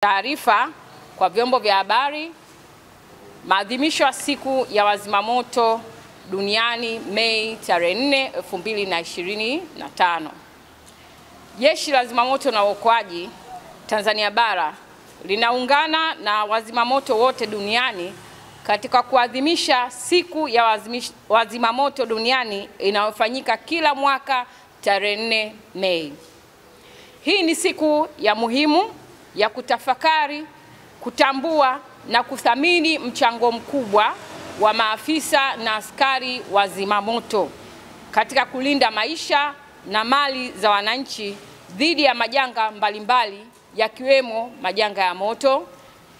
Taarifa kwa vyombo vya habari. Maadhimisho ya siku ya wazimamoto duniani Mei tarehe 4, 2025. Jeshi la Zimamoto na Uokoaji Tanzania Bara linaungana na wazimamoto wote duniani katika kuadhimisha siku ya wazimamoto duniani inayofanyika kila mwaka tarehe 4 Mei. Hii ni siku ya muhimu ya kutafakari, kutambua na kuthamini mchango mkubwa wa maafisa na askari wa zimamoto katika kulinda maisha na mali za wananchi dhidi ya majanga mbalimbali yakiwemo majanga ya moto,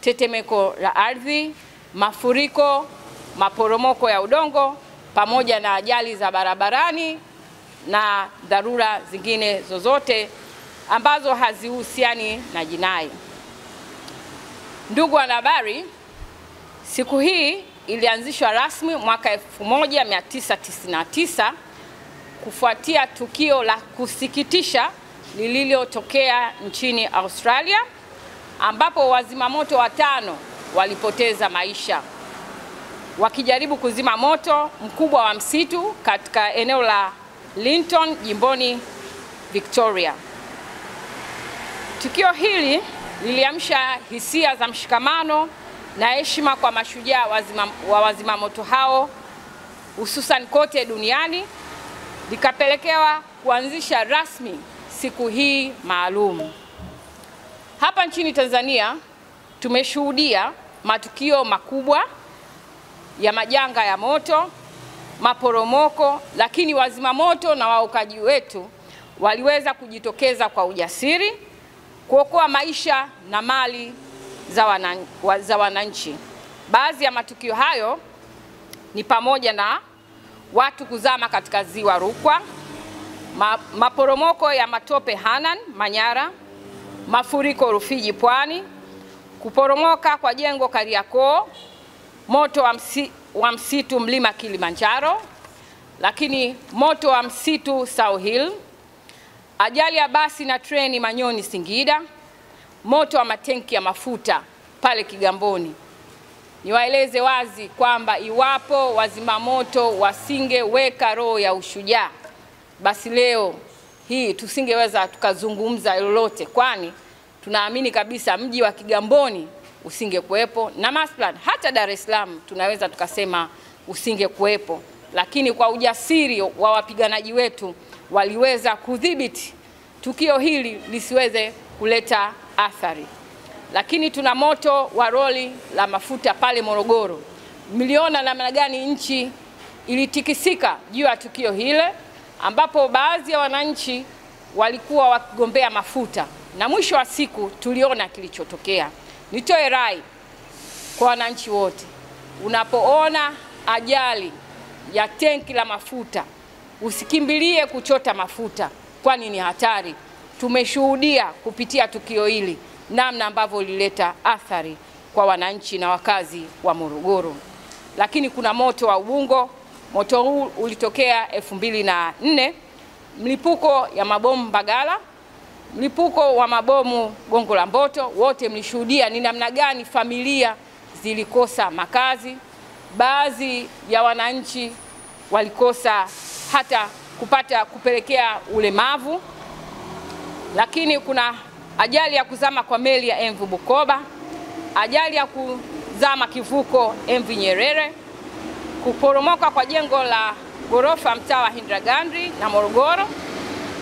tetemeko la ardhi, mafuriko, maporomoko ya udongo pamoja na ajali za barabarani na dharura zingine zozote ambazo hazihusiani na jinai. Ndugu wanahabari, siku hii ilianzishwa rasmi mwaka 1999 kufuatia tukio la kusikitisha lililotokea nchini Australia ambapo wazimamoto 5 walipoteza maisha wakijaribu kuzima moto mkubwa wa msitu katika eneo la Linton jimboni Victoria. Tukio hili liliamsha hisia za mshikamano na heshima kwa mashujaa wa wazimamoto hao hususan kote duniani, likapelekewa kuanzisha rasmi siku hii maalum. Hapa nchini Tanzania tumeshuhudia matukio makubwa ya majanga ya moto, maporomoko, lakini wazimamoto na waokoaji wetu waliweza kujitokeza kwa ujasiri kuokoa maisha na mali za wananchi. Baadhi ya matukio hayo ni pamoja na watu kuzama katika ziwa Rukwa, maporomoko ya matope Hanang, Manyara, mafuriko Rufiji, Pwani, kuporomoka kwa jengo Kariakoo, moto wa msitu Mlima Kilimanjaro, lakini moto wa msitu South Hill, ajali ya basi na treni Manyoni Singida, moto wa matenki ya mafuta pale Kigamboni. Niwaeleze wazi kwamba iwapo wazimamoto wasingeweka roho ya ushujaa, basi leo hii tusingeweza tukazungumza lolote, kwani tunaamini kabisa mji wa Kigamboni usingekuwepo na mathalan hata Dar es Salaam tunaweza tukasema usingekuwepo, lakini kwa ujasiri wa wapiganaji wetu waliweza kudhibiti tukio hili lisiweze kuleta athari. Lakini tuna moto wa roli la mafuta pale Morogoro. Miliona namna gani nchi ilitikisika juu ya tukio hile, ambapo baadhi ya wananchi walikuwa wakigombea mafuta na mwisho wa siku tuliona kilichotokea. Nitoe rai kwa wananchi wote, unapoona ajali ya tenki la mafuta usikimbilie kuchota mafuta, kwani ni hatari. Tumeshuhudia kupitia tukio hili namna ambavyo lileta athari kwa wananchi na wakazi wa Morogoro. Lakini kuna moto wa Ubungo. Moto huu ulitokea 2004, mlipuko ya mabomu Mbagala, mlipuko wa mabomu Gongo la Mboto. Wote mlishuhudia ni namna gani familia zilikosa makazi, baadhi ya wananchi walikosa hata kupelekea ulemavu. Lakini kuna ajali ya kuzama kwa meli ya MV Bukoba, ajali ya kuzama kivuko MV Nyerere, kuporomoka kwa jengo la gorofa mtaa wa Indira Gandhi na Morogoro,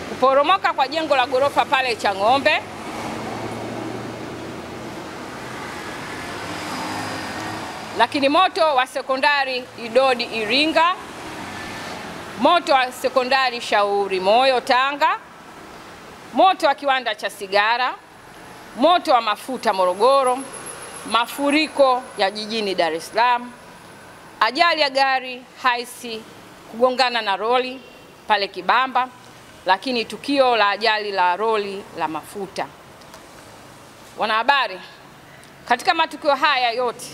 kuporomoka kwa jengo la gorofa pale Chang'ombe, lakini moto wa sekondari Idodi Iringa, moto wa sekondari Shauri Moyo Tanga, moto wa kiwanda cha sigara, moto wa mafuta Morogoro, mafuriko ya jijini Dar es Salaam, ajali ya gari haisi kugongana na roli pale Kibamba, lakini tukio la ajali la roli la mafuta. Wanahabari, katika matukio haya yote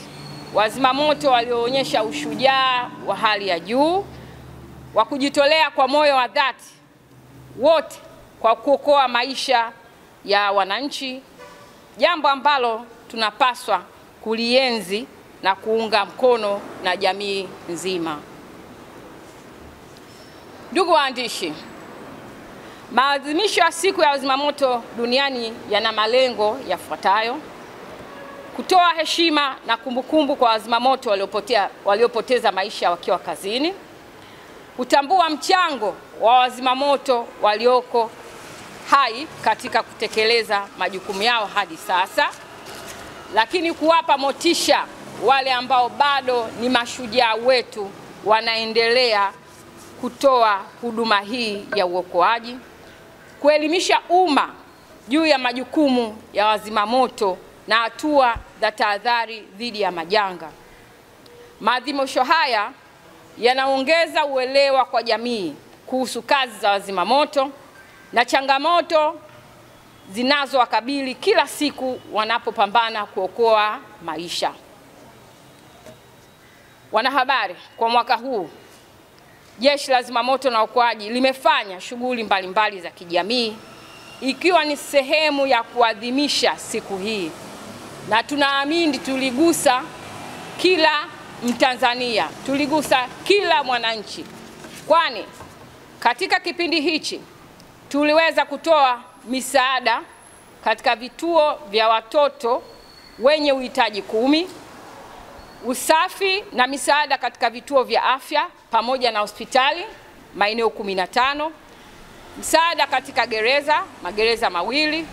wazimamoto walioonyesha ushujaa wa hali ya juu wa kujitolea kwa moyo wa dhati wote kwa kuokoa maisha ya wananchi jambo ambalo tunapaswa kulienzi na kuunga mkono na jamii nzima. Ndugu waandishi, maadhimisho ya siku ya wazimamoto duniani yana malengo yafuatayo: kutoa heshima na kumbukumbu kwa wazimamoto waliopoteza maisha wakiwa kazini, kutambua mchango wa wazimamoto walioko hai katika kutekeleza majukumu yao hadi sasa, lakini kuwapa motisha wale ambao bado ni mashujaa wetu wanaendelea kutoa huduma hii ya uokoaji, kuelimisha umma juu ya majukumu ya wazimamoto na hatua za tahadhari dhidi ya majanga. Maadhimisho haya yanaongeza uelewa kwa jamii kuhusu kazi za wazimamoto na changamoto zinazowakabili kila siku wanapopambana kuokoa maisha. Wanahabari, kwa mwaka huu Jeshi la Zimamoto na Uokoaji limefanya shughuli mbalimbali za kijamii ikiwa ni sehemu ya kuadhimisha siku hii, na tunaamini tuligusa kila Mtanzania, tuligusa kila mwananchi, kwani katika kipindi hichi tuliweza kutoa misaada katika vituo vya watoto wenye uhitaji 10, usafi na misaada katika vituo vya afya pamoja na hospitali maeneo 15, msaada katika magereza 2.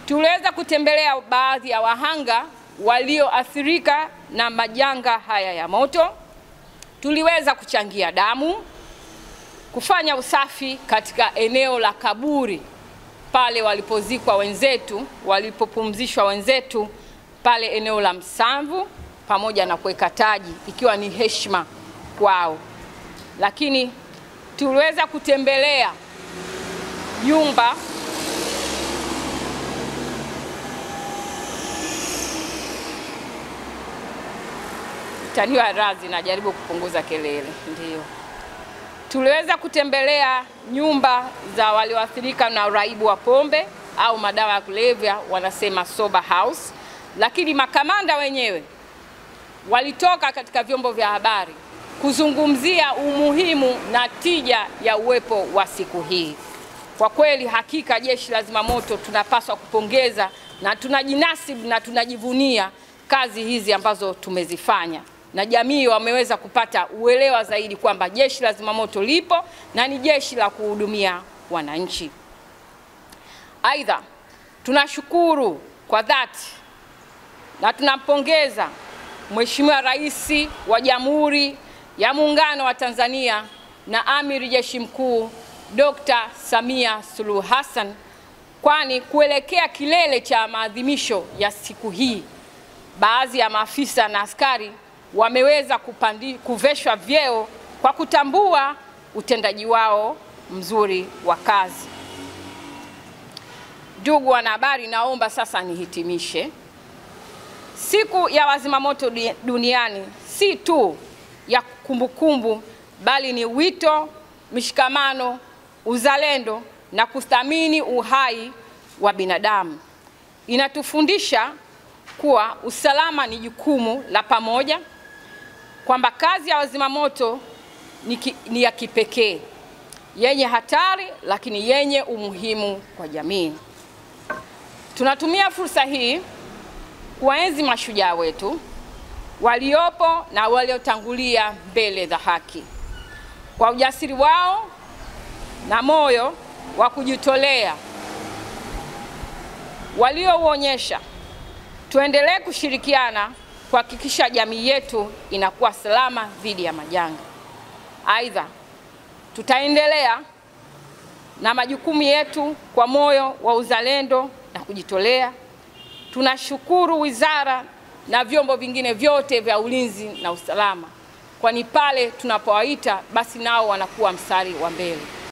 Tuliweza kutembelea baadhi ya wahanga walioathirika na majanga haya ya moto. Tuliweza kuchangia damu, kufanya usafi katika eneo la kaburi pale walipozikwa wenzetu, walipopumzishwa wenzetu pale eneo la Msamvu, pamoja na kuweka taji ikiwa ni heshima kwao. Lakini tuliweza kutembelea nyumba taniwa razi, najaribu kupunguza kelele. Ndio. Tuliweza kutembelea nyumba za walioathirika na uraibu wa pombe au madawa ya kulevya, wanasema sober house. Lakini makamanda wenyewe walitoka katika vyombo vya habari kuzungumzia umuhimu na tija ya uwepo wa siku hii. Kwa kweli hakika Jeshi la Zimamoto tunapaswa kupongeza na tunajinasibu na tunajivunia kazi hizi ambazo tumezifanya, na jamii wameweza kupata uelewa zaidi kwamba Jeshi la Zimamoto lipo na ni jeshi la kuhudumia wananchi. Aidha, tunashukuru kwa dhati na tunampongeza Mheshimiwa Rais wa Jamhuri ya Muungano wa Tanzania na Amiri Jeshi Mkuu Dr. Samia Suluhu Hassan, kwani kuelekea kilele cha maadhimisho ya siku hii, baadhi ya maafisa na askari wameweza kuveshwa vyeo kwa kutambua utendaji wao mzuri wa kazi. Ndugu wanahabari, naomba sasa nihitimishe. Siku ya wazimamoto duniani si tu ya kumbukumbu, bali ni wito, mshikamano, uzalendo na kuthamini uhai wa binadamu. Inatufundisha kuwa usalama ni jukumu la pamoja, kwamba kazi ya wazimamoto ni ya kipekee, yenye hatari lakini yenye umuhimu kwa jamii. Tunatumia fursa hii kuwaenzi mashujaa wetu waliopo na waliotangulia mbele za haki. Kwa ujasiri wao na moyo wa kujitolea waliouonyesha, tuendelee kushirikiana kuhakikisha jamii yetu inakuwa salama dhidi ya majanga. Aidha, tutaendelea na majukumu yetu kwa moyo wa uzalendo na kujitolea. Tunashukuru wizara na vyombo vingine vyote vya ulinzi na usalama, kwani pale tunapowaita basi nao wanakuwa mstari wa mbele.